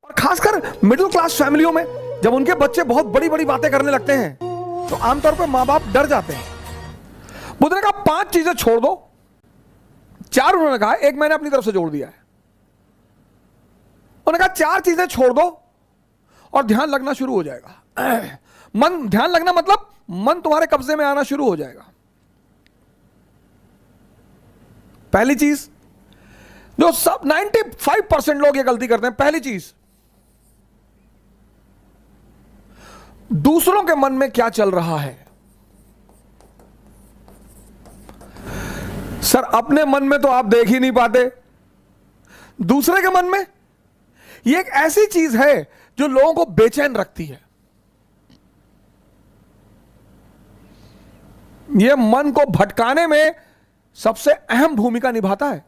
और खासकर middle class फैमिलियों में जब उनके बच्चे बहुत बड़ी बड़ी बातें करने लगते हैं तो आमतौर पर मां बाप डर जाते हैं। बुद्ध ने कहा 5 चीजें छोड़ दो, 4 उन्होंने कहा, एक मैंने अपनी तरफ से जोड़ दिया है। उन्होंने कहा 4 चीजें छोड़ दो और ध्यान लगना शुरू हो जाएगा। मन, ध्यान लगना मतलब मन तुम्हारे कब्जे में आना शुरू हो जाएगा। पहली चीज जो सब 95% लोग ये गलती करते हैं, पहली चीज, दूसरों के मन में क्या चल रहा है। सर अपने मन में तो आप देख ही नहीं पाते, दूसरे के मन में। यह एक ऐसी चीज है जो लोगों को बेचैन रखती है। यह मन को भटकाने में सबसे अहम भूमिका निभाता है।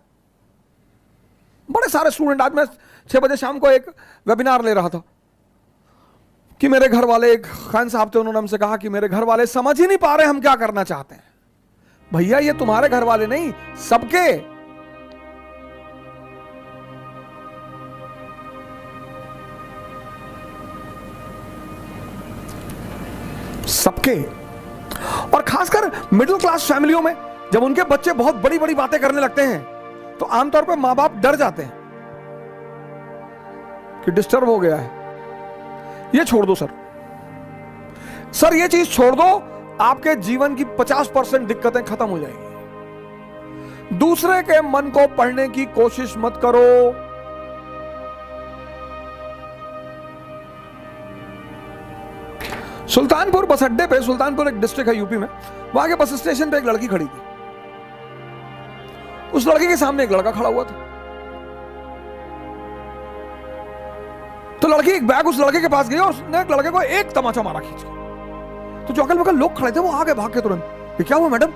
बड़े सारे स्टूडेंट, आज मैं 6 बजे शाम को एक वेबिनार ले रहा था कि मेरे घर वाले, एक खान साहब थे, उन्होंने हमसे कहा कि मेरे घर वाले समझ ही नहीं पा रहे हम क्या करना चाहते हैं। भैया ये तुम्हारे घर वाले नहीं, सबके। सबके। और खासकर मिडिल क्लास फैमिलियों में जब उनके बच्चे बहुत बड़ी बड़ी बातें करने लगते हैं तो आमतौर पर मां बाप डर जाते हैं कि डिस्टर्ब हो गया है। ये छोड़ दो सर ये चीज छोड़ दो, आपके जीवन की 50% दिक्कतें खत्म हो जाएंगी। दूसरे के मन को पढ़ने की कोशिश मत करो। सुल्तानपुर बस अड्डे पे, सुल्तानपुर एक डिस्ट्रिक्ट है यूपी में, वहां के बस स्टेशन पे एक लड़की खड़ी थी। उस लड़की के सामने एक लड़का खड़ा हुआ था। तो लड़की एक बैग उस लड़के के पास गई और उसने एक लड़के को एक तमाचा मारा खींच के। तो जो अगल बगल लोग खड़े थे वो आगे भाग के तुरंत, ये क्या हुआ मैडम?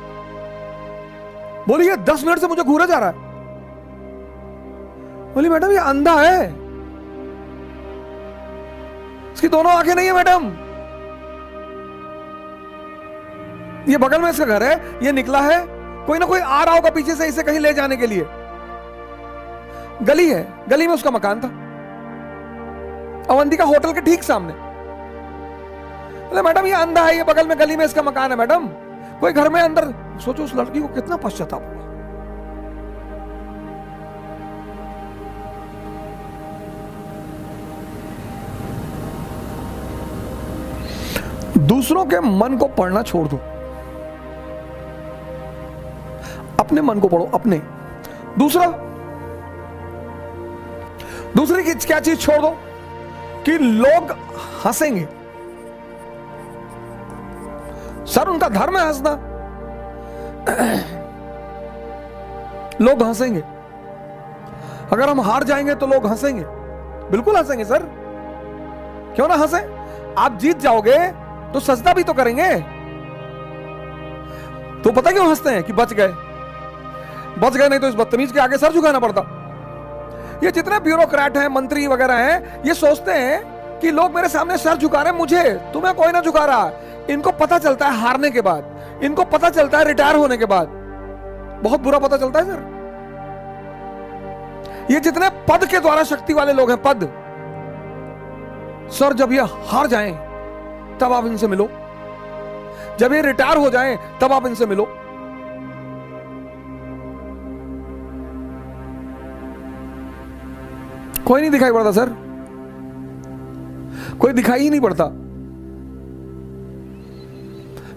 बोली ये 10 मिनट से मुझे घूरा जा रहा है। बोली मैडम ये अंधा है, इसकी दोनों आंखें नहीं है मैडम। ये बगल में इसका घर है, ये निकला है, कोई ना कोई आ रहा होगा पीछे से इसे कहीं ले जाने के लिए। गली है, गली में उसका मकान था, अवंतिका होटल के ठीक सामने। मैडम ये अंधा है, ये बगल में गली में इसका मकान है मैडम, कोई घर में अंदर। सोचो उस लड़की को कितना पश्चाताप हुआ। दूसरों के मन को पढ़ना छोड़ दो, अपने मन को पढ़ो, अपने। दूसरी की क्या चीज छोड़ दो कि लोग हंसेंगे। सर उनका धर्म है हंसना, लोग हंसेंगे। अगर हम हार जाएंगे तो लोग हंसेंगे, बिल्कुल हंसेंगे सर, क्यों ना हंसे। आप जीत जाओगे तो सजदा भी तो करेंगे। तो पता क्यों हंसते हैं? कि बच गए, नहीं तो इस बदतमीज के आगे सर झुकाना पड़ता। ये जितने ब्यूरोक्रेट हैं, मंत्री वगैरह हैं, ये सोचते हैं कि लोग मेरे सामने सर झुका रहे हैं, मुझे, तुम्हें कोई ना झुका रहा। इनको पता चलता है हारने के बाद, इनको पता चलता है रिटायर होने के बाद, बहुत बुरा पता चलता है सर। ये जितने पद के द्वारा शक्ति वाले लोग हैं, पद, सर जब ये हार जाएं तब आप इनसे मिलो, जब ये रिटायर हो जाएं तब आप इनसे मिलो। कोई नहीं दिखाई पड़ता सर, कोई दिखाई ही नहीं पड़ता।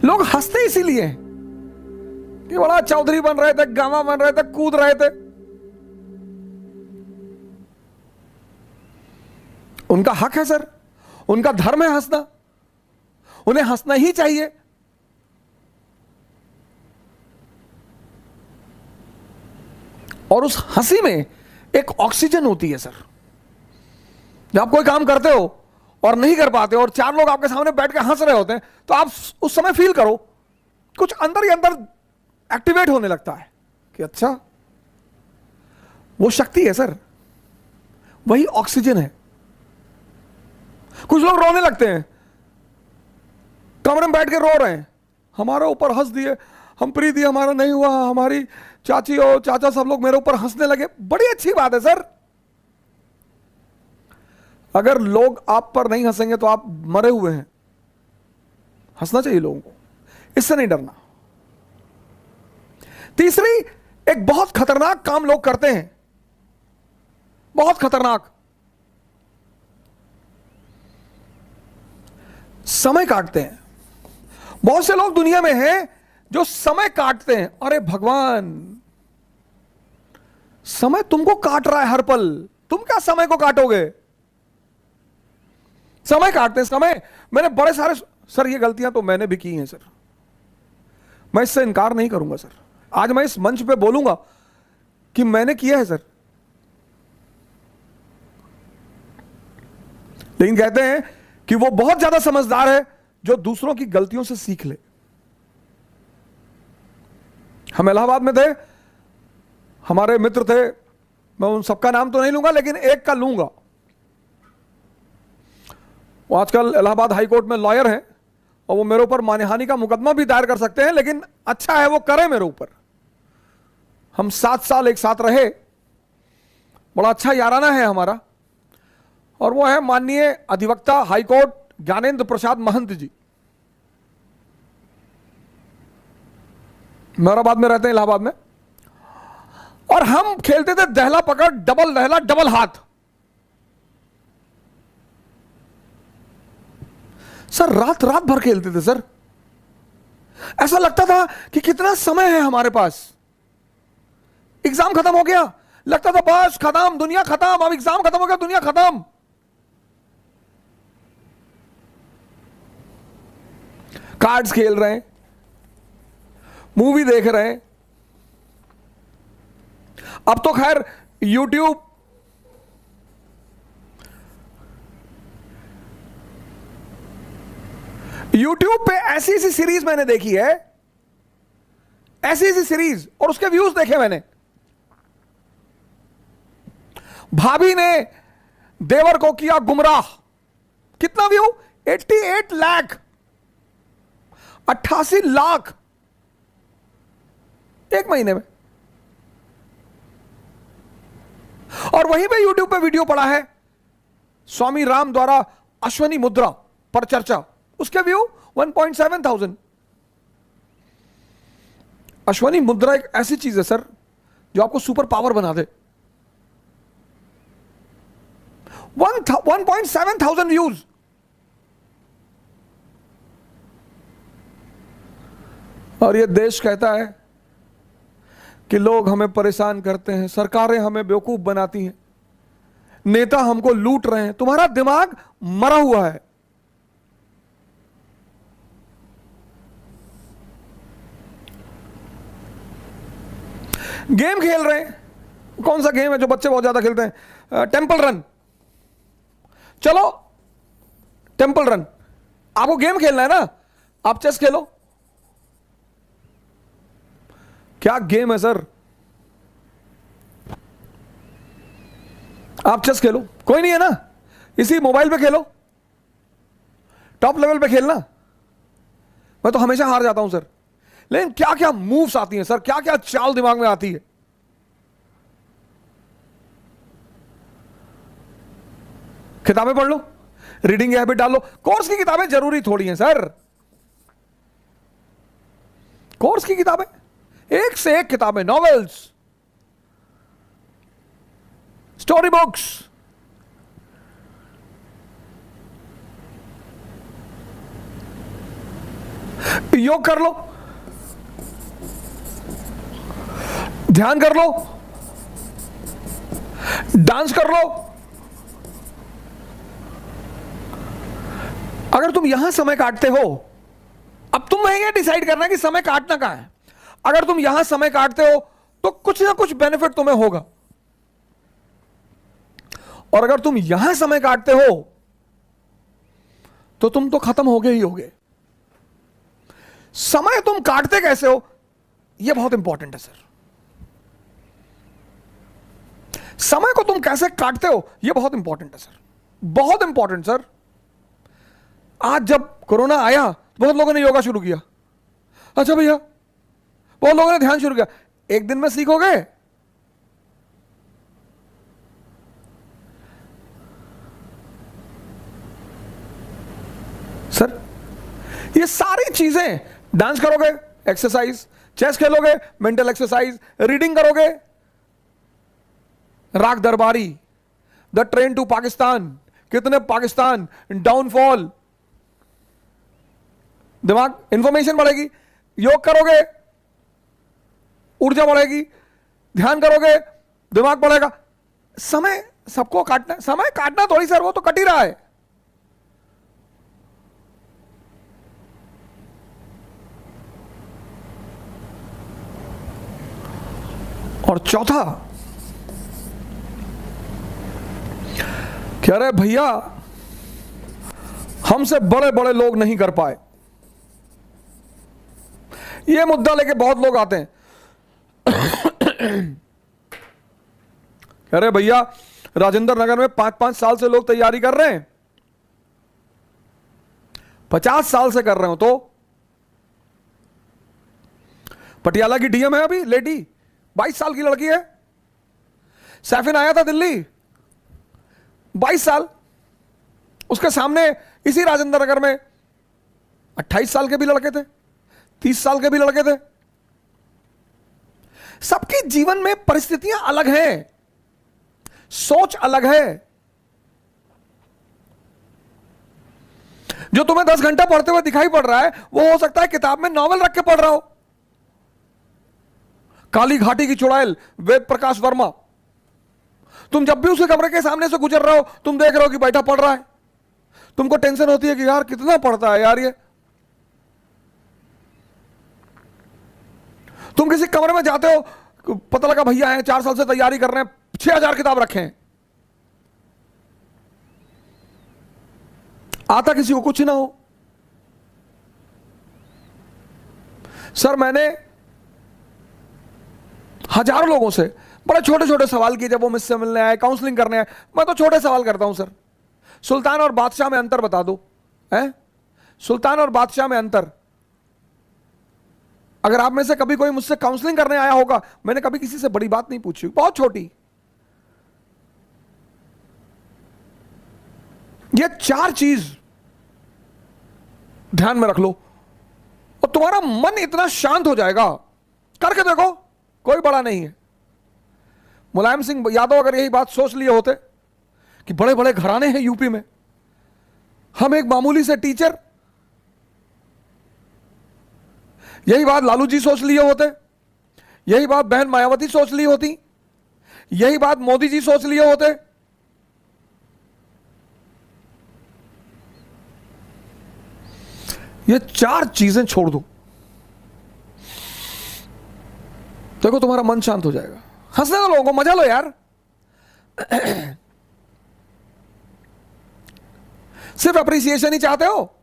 लोग हंसते इसीलिए कि बड़ा चौधरी बन रहे थे, गामा बन रहे थे, कूद रहे थे। उनका हक है सर, उनका धर्म है हंसना, उन्हें हंसना ही चाहिए। और उस हंसी में एक ऑक्सीजन होती है सर। जब आप कोई काम करते हो और नहीं कर पाते और 4 लोग आपके सामने बैठ के हंस रहे होते हैं तो आप उस समय फील करो, कुछ अंदर ही अंदर एक्टिवेट होने लगता है कि अच्छा, वो शक्ति है सर, वही ऑक्सीजन है। कुछ लोग रोने लगते हैं, कमरे में बैठ के रो रहे हैं, हमारे ऊपर हंस दिए, हम प्री दिए, हमारा नहीं हुआ, हमारी चाची और चाचा सब लोग मेरे ऊपर हंसने लगे। बड़ी अच्छी बात है सर, अगर लोग आप पर नहीं हंसेंगे तो आप मरे हुए हैं। हंसना चाहिए लोगों को, इससे नहीं डरना। तीसरी, एक बहुत खतरनाक काम लोग करते हैं, बहुत खतरनाक, समय काटते हैं। बहुत से लोग दुनिया में हैं जो समय काटते हैं। अरे भगवान, समय तुमको काट रहा है हर पल, तुम क्या समय को काटोगे? समय काटते हैं, समय। मैंने बड़े सारे, सर ये गलतियां तो मैंने भी की हैं सर, मैं इससे इनकार नहीं करूंगा सर। आज मैं इस मंच पे बोलूंगा कि मैंने किया है सर। लेकिन कहते हैं कि वो बहुत ज्यादा समझदार है जो दूसरों की गलतियों से सीख ले। हम इलाहाबाद में थे, हमारे मित्र थे, मैं उन सबका नाम तो नहीं लूंगा लेकिन एक का लूंगा। वो आजकल इलाहाबाद हाई कोर्ट में लॉयर हैं और वो मेरे ऊपर मानहानि का मुकदमा भी दायर कर सकते हैं, लेकिन अच्छा है वो करे मेरे ऊपर। हम 7 साल एक साथ रहे, बड़ा अच्छा याराना है हमारा। और वो है माननीय अधिवक्ता हाईकोर्ट ज्ञानेंद्र प्रसाद महंत जी, मेहराबाद में रहते हैं, इलाहाबाद में। और हम खेलते थे दहला पकड़, डबल दहला, डबल हाथ। सर रात रात भर खेलते थे सर। ऐसा लगता था कि कितना समय है हमारे पास। एग्जाम खत्म हो गया, लगता था बस खत्म, दुनिया खत्म, अब एग्जाम खत्म हो गया, दुनिया खत्म। कार्ड्स खेल रहे हैं, मूवी देख रहे हैं। अब तो खैर यूट्यूब, यूट्यूब पे ऐसी ऐसी सीरीज मैंने देखी है, ऐसी ऐसी सीरीज, और उसके व्यूज देखे मैंने। भाभी ने देवर को किया गुमराह, कितना व्यू? 88 लाख, 88 लाख एक महीने में। और वहीं पे यूट्यूब पे वीडियो पड़ा है स्वामी राम द्वारा अश्वनी मुद्रा पर चर्चा, उसके व्यू 1.7 थाउजेंड। अश्वनी मुद्रा एक ऐसी चीज है सर जो आपको सुपर पावर बना दे। 1.7 थाउजेंड व्यूज। और ये देश कहता है कि लोग हमें परेशान करते हैं, सरकारें हमें बेवकूफ बनाती हैं, नेता हमको लूट रहे हैं। तुम्हारा दिमाग मरा हुआ है। गेम खेल रहे हैं। कौन सा गेम है जो बच्चे बहुत ज्यादा खेलते हैं? Temple run. चलो टेंपल रन, आपको गेम खेलना है ना, आप चेस खेलो। क्या गेम है सर? आप चेस खेलो, कोई नहीं है ना, इसी मोबाइल पे खेलो, टॉप लेवल पे खेलना। मैं तो हमेशा हार जाता हूं सर। लेकिन क्या क्या मूव्स आती हैं सर, क्या क्या चाल दिमाग में आती है। किताबें पढ़ लो, रीडिंग की हैबिट डाल लो। कोर्स की किताबें जरूरी थोड़ी हैं सर। कोर्स की किताबें, एक से एक किताबें, नॉवेल्स, स्टोरी बुक्स। योग कर लो, ध्यान कर लो, डांस कर लो। अगर तुम यहां समय काटते हो, अब तुम ये डिसाइड करना कि समय काटना कहां है। अगर तुम यहां समय काटते हो तो कुछ ना कुछ बेनिफिट तुम्हें होगा, और अगर तुम यहां समय काटते हो तो तुम तो खत्म हो गए ही होगे। समय तुम काटते कैसे हो, यह बहुत इंपॉर्टेंट है सर। समय को तुम कैसे काटते हो, यह बहुत इंपॉर्टेंट है सर, बहुत इंपॉर्टेंट सर। आज जब कोरोना आया तो बहुत लोगों ने योगा शुरू किया। अच्छा भैया, बहुत लोगों ने ध्यान शुरू किया। एक दिन में सीखोगे? ये सारी चीजें, डांस करोगे एक्सरसाइज, चेस खेलोगे मेंटल एक्सरसाइज, रीडिंग करोगे राग दरबारी, द ट्रेन टू पाकिस्तान, कितने पाकिस्तान, डाउनफॉल, दिमाग, इंफॉर्मेशन बढ़ेगी। योग करोगे ऊर्जा बढ़ेगी, ध्यान करोगे दिमाग बढ़ेगा। समय सबको काटना, समय काटना थोड़ी सर, वो तो कट ही रहा है। और चौथा, कह रहे भैया हमसे बड़े बड़े लोग नहीं कर पाए। ये मुद्दा लेके बहुत लोग आते हैं, कह रहे भैया राजेंद्र नगर में 5-5 साल से लोग तैयारी कर रहे हैं, 50 साल से कर रहे हो। तो पटियाला की डीएम है अभी लेडी, 22 साल की लड़की है। सैफिन आया था दिल्ली, 22 साल। उसके सामने इसी राजेंद्र नगर में 28 साल के भी लड़के थे, 30 साल के भी लड़के थे। सबके जीवन में परिस्थितियां अलग हैं, सोच अलग है। जो तुम्हें 10 घंटा पढ़ते हुए दिखाई पड़ रहा है, वो हो सकता है किताब में नॉवल रख के पढ़ रहा हो। काली घाटी की चुड़ैल वेद प्रकाश वर्मा, तुम जब भी उसके कमरे के सामने से गुजर रहे हो, तुम देख रहे हो कि बैठा पढ़ रहा है। तुमको टेंशन होती है कि यार कितना पढ़ता है यार ये। तुम किसी कमरे में जाते हो, पता लगा भैया हैं 4 साल से तैयारी कर रहे हैं, 6000 किताब रखे हैं। आता किसी को कुछ ना हो। सर मैंने हजारों लोगों से बड़े छोटे छोटे सवाल किए जब वो मुझसे मिलने आए, काउंसलिंग करने आए। मैं तो छोटे सवाल करता हूं सर, सुल्तान और बादशाह में अंतर बता दो। है सुल्तान और बादशाह में अंतर। अगर आप में से कभी कोई मुझसे काउंसलिंग करने आया होगा, मैंने कभी किसी से बड़ी बात नहीं पूछी, बहुत छोटी। ये 4 चीज ध्यान में रख लो और तुम्हारा मन इतना शांत हो जाएगा। करके देखो, कोई बड़ा नहीं है। मुलायम सिंह यादव अगर यही बात सोच लिए होते कि बड़े बड़े घराने हैं यूपी में, हम एक मामूली से टीचर, यही बात लालू जी सोच लिए होते, यही बात बहन मायावती सोच ली होती, यही बात मोदी जी सोच लिए होते, ये 4 चीजें छोड़ दो, देखो तुम्हारा मन शांत हो जाएगा। हंसने दो लोगों को, मजा लो यार। सिर्फ अप्रिसिएशन ही चाहते हो।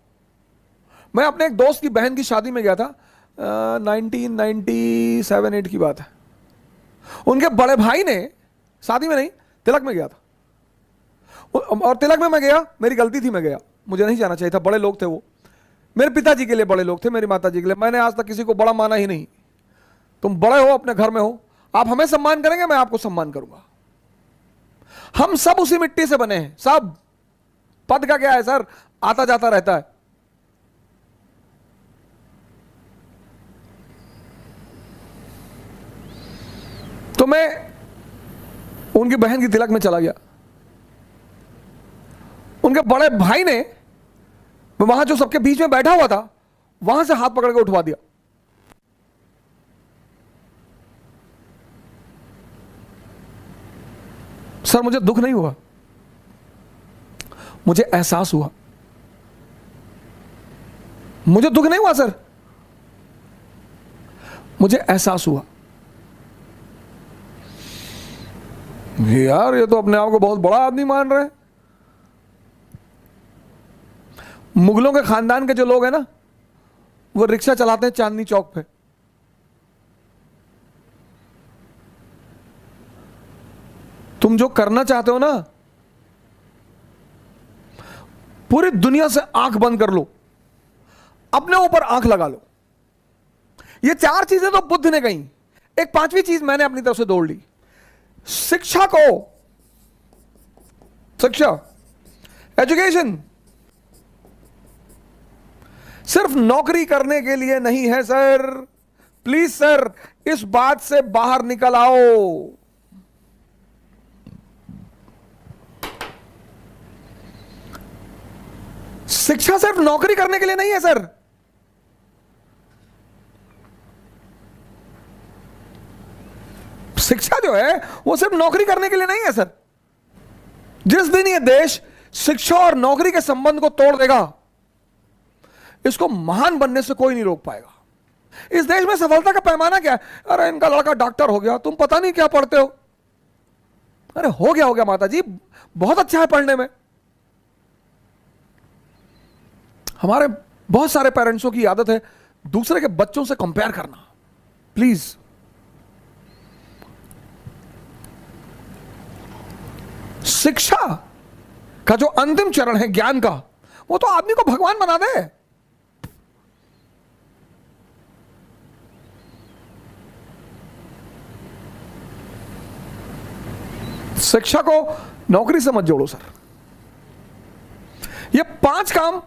मैं अपने एक दोस्त की बहन की शादी में गया था, 1997-8 की बात है। उनके बड़े भाई ने, शादी में नहीं तिलक में गया था, और तिलक में मैं गया, मेरी गलती थी, मैं गया, मुझे नहीं जाना चाहिए था। बड़े लोग थे वो, मेरे पिताजी के लिए बड़े लोग थे, मेरी माता जी के लिए। मैंने आज तक किसी को बड़ा माना ही नहीं। तुम बड़े हो, अपने घर में हो, आप हमें सम्मान करेंगे, मैं आपको सम्मान करूंगा। हम सब उसी मिट्टी से बने हैं, सब। पद का क्या है सर, आता जाता रहता है। तो मैं उनकी बहन की तिलक में चला गया। उनके बड़े भाई ने, वहां जो सबके बीच में बैठा हुआ था, वहां से हाथ पकड़ के उठवा दिया। सर मुझे दुख नहीं हुआ, मुझे एहसास हुआ। मुझे दुख नहीं हुआ सर, मुझे एहसास हुआ यार ये तो अपने आप को बहुत बड़ा आदमी मान रहे हैं। मुगलों के खानदान के जो लोग हैं ना, वो रिक्शा चलाते हैं चांदनी चौक पे। तुम जो करना चाहते हो ना, पूरी दुनिया से आंख बंद कर लो, अपने ऊपर आंख लगा लो। ये 4 चीजें तो बुद्ध ने कही, एक 5वीं चीज मैंने अपनी तरफ से दौड़ ली। शिक्षा को, शिक्षा, एजुकेशन, सिर्फ सिर्फ नौकरी करने के लिए नहीं है सर। प्लीज सर, इस बात से बाहर निकल आओ। शिक्षा सिर्फ नौकरी करने के लिए नहीं है सर। शिक्षा जो है वो सिर्फ नौकरी करने के लिए नहीं है सर। जिस दिन ये देश शिक्षा और नौकरी के संबंध को तोड़ देगा, इसको महान बनने से कोई नहीं रोक पाएगा। इस देश में सफलता का पैमाना क्या है? अरे इनका लड़का डॉक्टर हो गया, तुम पता नहीं क्या पढ़ते हो। अरे हो गया माता जी, बहुत अच्छा है पढ़ने में। हमारे बहुत सारे पेरेंट्सों की आदत है दूसरे के बच्चों से कंपेयर करना। प्लीज, शिक्षा का जो अंतिम चरण है ज्ञान का, वो तो आदमी को भगवान बना दे। शिक्षा को नौकरी से मत जोड़ो सर। ये 5 काम